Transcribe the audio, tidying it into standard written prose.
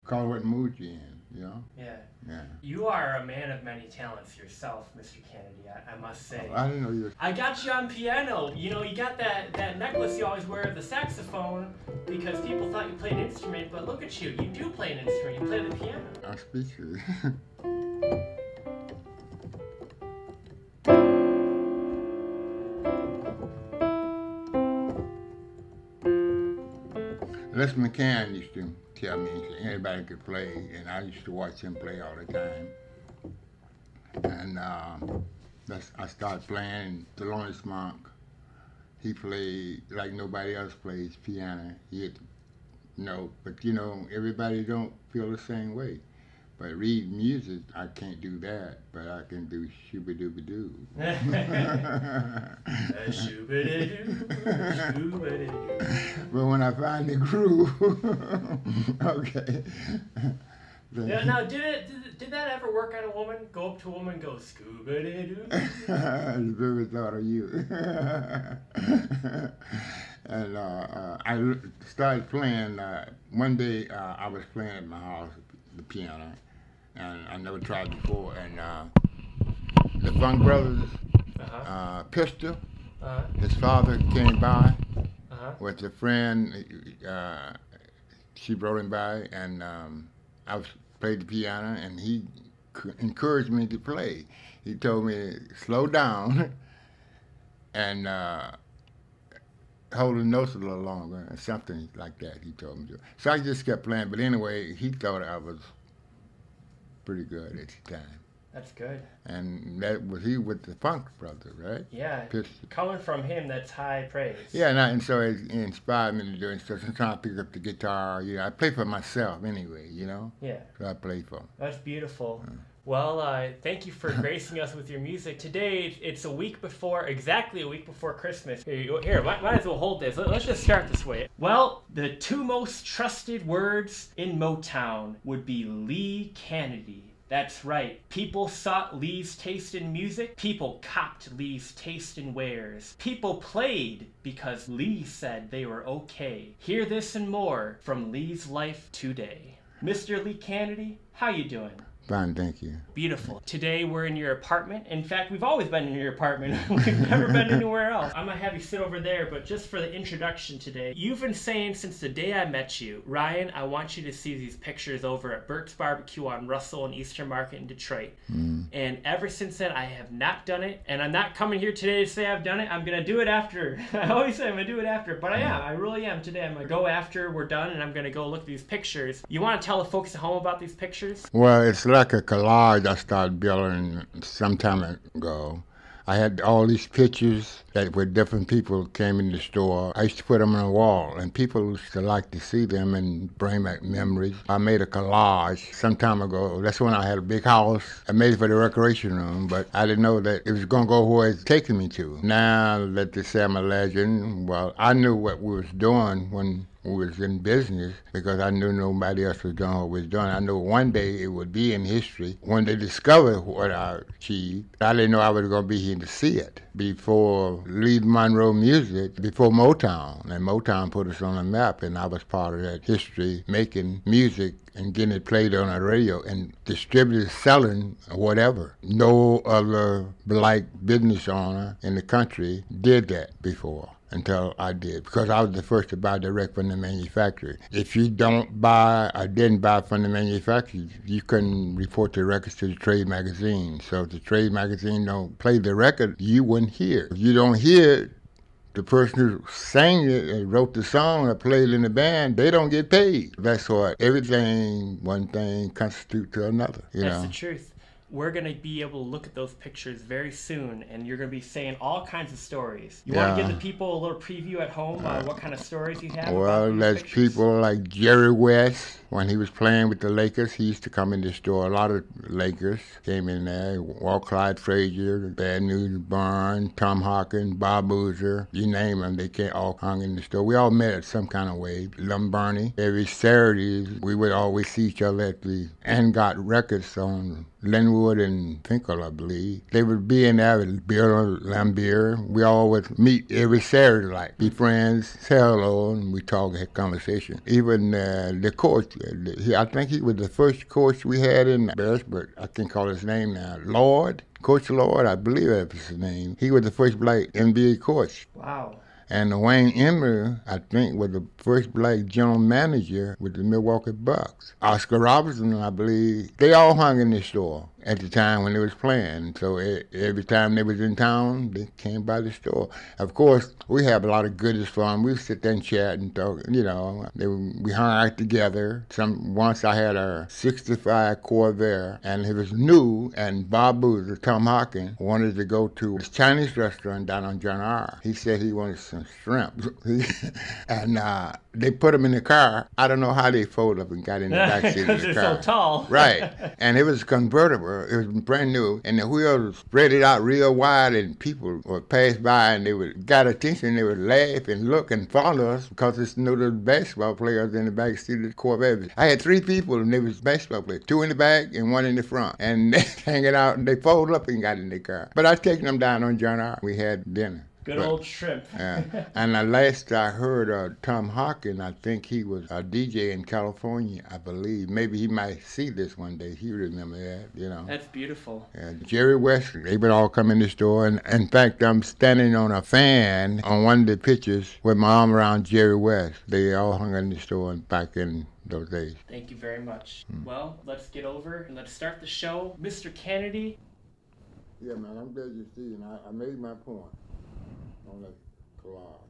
Call what mood you're in, you know? Yeah. Yeah. You are a man of many talents yourself, Mr. Canady, I must say. I didn't know you were... I got you on piano. You know, you got that necklace you always wear of the saxophone because people thought you played an instrument, but look at you. You do play an instrument. You play the piano. I'm speechless. Les McCann used to tell me anybody could play, and I used to watch him play all the time. And I started playing Thelonious Monk. He played like nobody else plays piano. He had, but you know, everybody don't feel the same way. But read music, I can't do that, but I can do shooba-dooba-doo. Shooba-doo, shooba-doo. But when I find the groove, okay. Now, did that ever work on a woman? Go up to a woman and go, scuba-doo? I very thought of you. And I started playing, one day I was playing at my house, the piano, and I never tried before, and the Funk Brothers, Pistol, his father came by with a friend, she brought him by, and I played the piano, and he encouraged me to play. He told me, slow down, and hold the notes a little longer, or something like that, he told me to. So I just kept playing, but anyway, he thought I was pretty good at the time. That's good. And that was he with the Funk Brothers, right? Yeah. Pistol. Coming from him, that's high praise. Yeah, and so it inspired me to do it. So sometimes I pick up the guitar. You know, I play for myself anyway, you know? Yeah. So I play for them. That's beautiful. Well, thank you for gracing us with your music. Today, it's exactly a week before Christmas. Here, might as well hold this. Let's just start this way. Well, the two most trusted words in Motown would be Lee Canady. That's right. People sought Lee's taste in music. People copped Lee's taste in wares. People played because Lee said they were okay. Hear this and more from Lee's life today. Mr. Lee Canady, how you doing? Fine, thank you. Beautiful. Today we're in your apartment. In fact, we've always been in your apartment. We've never been anywhere else. I'm gonna have you sit over there, but just for the introduction today, you've been saying since the day I met you, Ryan, I want you to see these pictures over at Burt's Barbecue on Russell and Eastern Market in Detroit. And ever since then, I have not done it. And I'm not coming here today to say I've done it. I'm gonna do it after. I always say I'm gonna do it after, but I am. I really am today. I'm gonna go after we're done, and I'm gonna go look at these pictures. You want to tell the folks at home about these pictures? Well, it's like a collage I started building some time ago. I had all these pictures that where different people came in the store. I used to put them on the wall, and people used to like to see them and bring back memories. I made a collage some time ago. That's when I had a big house. I made it for the recreation room, but I didn't know that it was going to go where it's taking me to. Now that they say I'm a legend, well, I knew what we was doing when we was in business because I knew nobody else was doing what we was doing. I knew one day it would be in history. When they discovered what I achieved, I didn't know I was going to be here to see it. Before Lee Monroe music, before Motown, and Motown put us on the map, and I was part of that history, making music and getting it played on the radio and distributed, selling, whatever. No other black business owner in the country did that before. Until I did, because I was the first to buy direct from the manufacturer. If you don't buy or didn't buy from the manufacturer, you couldn't report the records to the trade magazine. So if the trade magazine don't play the record, you wouldn't hear. If you don't hear it, the person who sang it and wrote the song or played in the band, they don't get paid. That's what everything, one thing constitutes to another. That's the truth. We're going to be able to look at those pictures very soon, and you're going to be saying all kinds of stories. You want to give the people a little preview at home on what kind of stories you have? Well, there's people like Jerry West. When he was playing with the Lakers, he used to come in the store. A lot of Lakers came in there. Walt Clyde Frazier, Bad News Barnes, Tom Hawkins, Bob Boozer, you name them, they all hung in the store. We all met at some kind of way. Lumbarney. Every Saturday, we would always see each other and got records on Linwood and Finkel, I believe. They would be in there with Bill Lambier. We all would meet every Saturday, like be friends, say hello, and we talk, have conversation. Even the coach, I think he was the first coach we had in Bears, but I can't call his name now. Lord, Coach Lord, I believe that was his name. He was the first black NBA coach. Wow. And Wayne Emmer, I think, was the first black general manager with the Milwaukee Bucks. Oscar Robertson, I believe, they all hung in the store at the time when they was playing. So every time they was in town, they came by the store. Of course, we have a lot of goodies for them. We sit there and chat and talk, you know. We hung out together. Once I had a 65 Corvair, and it was new, and Bob Boozer, Tom Hawkins, wanted to go to this Chinese restaurant down on John R. He said he wanted some shrimp. And they put him in the car. I don't know how they folded up and got in the back seat of the car. Because they're so tall. Right. And it was convertible. It was brand new. And the wheels spread it out real wide, and people would pass by and they would got attention. They would laugh and look and follow us because it's the basketball players in the back seat of the Corvette. I had 3 people, and they was basketball players, 2 in the back and 1 in the front. And they hanging out, and they folded up and got in the car. But I taken them down on John R. We had dinner. Good old shrimp. And the last I heard, Tom Hawkins, I think he was a DJ in California, I believe. Maybe he might see this one day. He remember that, you know. That's beautiful. Jerry West, they would all come in the store. And in fact, I'm standing on a fan on one of the pictures with my arm around Jerry West. They all hung in the store back in those days. Thank you very much. Well, let's get over and let's start the show. Mr. Canady. Yeah, man, I'm glad you see, and I made my point on the collage.